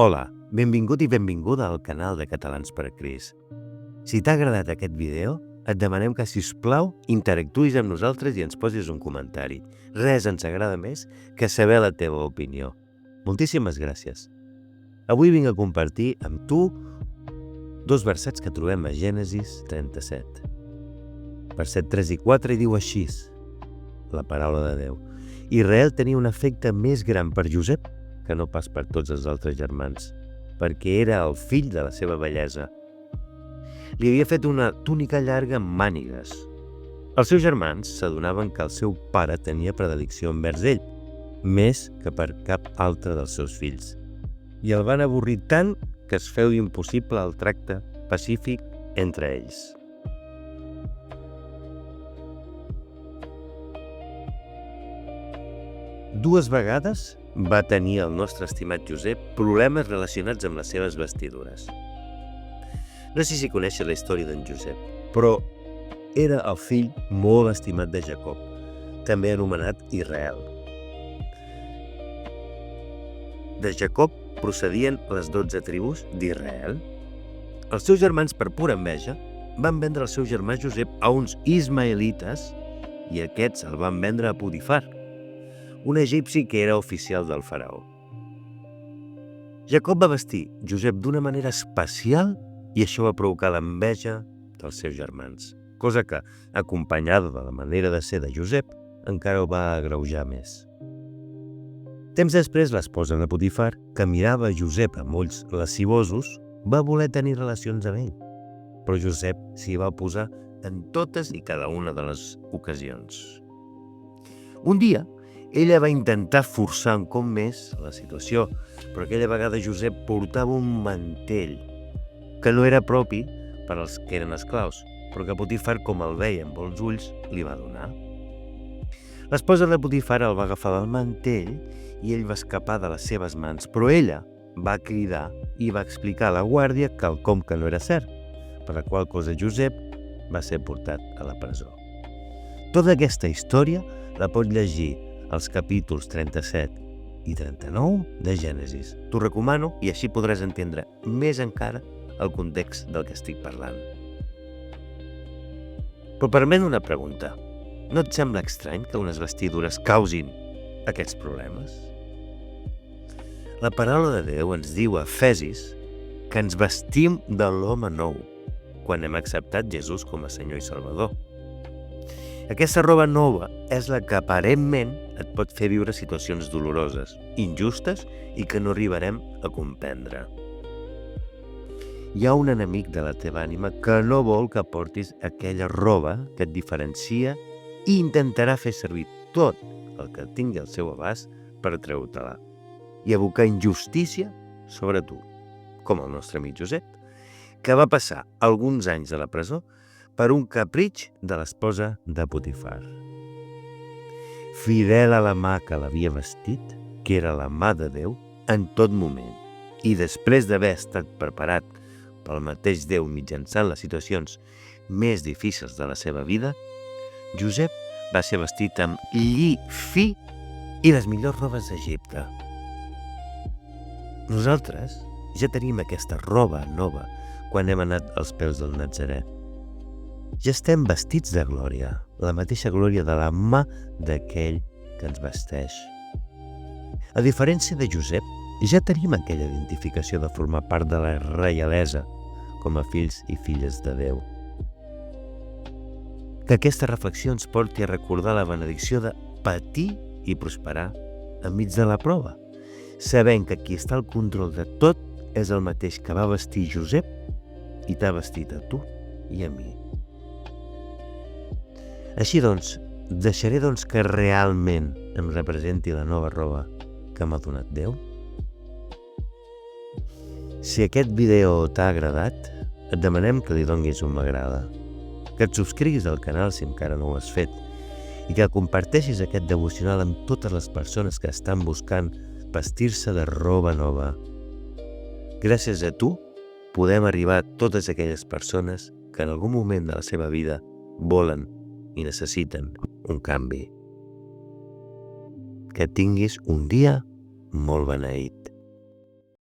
Hola, benvingut i benvinguda al canal de Catalans per a Crist. Si t'ha agradat aquest vídeo, et demanem que, si us plau, interactuïs amb nosaltres i ens posis un comentari. Res ens agrada més que saber la teva opinió. Moltíssimes gràcies. Avui vinc a compartir amb tu dos versets que trobem a Gènesis 37. Verset 3 i 4 i diu així, la paraula de Déu. Israel tenia un afecte més gran per Josep que no pas per tots els altres germans, perquè era el fill de la seva bellesa. Li havia fet una túnica llarga amb mànigues. Els seus germans s'adonaven que el seu pare tenia predilecció envers ell, més que per cap altre dels seus fills, i el van avorrir tant que es feu impossible el tracte pacífic entre ells. Dues vegades va tenir el nostre estimat Josep problemes relacionats amb les seves vestidures. No sé si coneixes la història d'en Josep, però era el fill molt estimat de Jacob, també anomenat Israel. De Jacob procedien les 12 tribus d'Israel. Els seus germans, per pura enveja, van vendre el seu germà Josep a uns ismaelites i aquests el van vendre a Potifar, un egipci que era oficial del faraó. Jacob va vestir Josep d'una manera especial i això va provocar l'enveja dels seus germans, cosa que, acompanyada de la manera de ser de Josep, encara ho va agreujar més. Temps després, l'esposa de Potifar, que mirava a Josep amb ulls lascivosos, va voler tenir relacions amb ell, però Josep s'hi va posar en totes i cada una de les ocasions. Un dia, ella va intentar forçar un cop més la situació, però aquella vegada Josep portava un mantell que no era propi per als que eren esclaus, però que Potifar, com el veia amb bons ulls, li va donar. L'esposa de Potifar el va agafar del mantell i ell va escapar de les seves mans, però ella va cridar i va explicar a la guàrdia quelcom que no era cert, per la qual cosa Josep va ser portat a la presó. Tota aquesta història la pots llegir als capítols 37 i 39 de Gènesis. T'ho recomano i així podràs entendre més encara el context del que estic parlant. Però permet una pregunta. No et sembla estrany que unes vestidures causin aquests problemes? La paraula de Déu ens diu a Efesis que ens vestim de l'home nou quan hem acceptat Jesús com a Senyor i Salvador. Aquesta roba nova és la que aparentment et pot fer viure situacions doloroses, injustes i que no arribarem a comprendre. Hi ha un enemic de la teva ànima que no vol que portis aquella roba que et diferencia i intentarà fer servir tot el que tingui al seu abast per treure-te-la i abocar injustícia sobre tu, com el nostre amic Josep, que va passar alguns anys a la presó per un capritx de l'esposa de Potifar. Fidel a la mà que l'havia vestit, que era la mà de Déu, en tot moment, i després d'haver estat preparat pel mateix Déu mitjançant les situacions més difícils de la seva vida, Josep va ser vestit amb lli fi i les millors robes d'Egipte. Nosaltres ja tenim aquesta roba nova quan hem anat als peus del Natzaret. Ja estem vestits de glòria, la mateixa glòria de la mà d'aquell que ens vesteix. A diferència de Josep, ja tenim aquella identificació de formar part de la reialesa com a fills i filles de Déu. Que aquesta reflexió ens porti a recordar la benedicció de patir i prosperar enmig de la prova, sabent que qui està al control de tot és el mateix que va vestir Josep i t'ha vestit a tu i a mi. Així doncs, deixaré que realment em representi la nova roba que m'ha donat Déu? Si aquest vídeo t'ha agradat, et demanem que li donis un m'agrada, que et subscriguis al canal si encara no ho has fet i que comparteixis aquest devocional amb totes les persones que estan buscant vestir-se de roba nova. Gràcies a tu podem arribar a totes aquelles persones que en algun moment de la seva vida volen i necessiten un canvi. Que tinguis un dia molt beneït.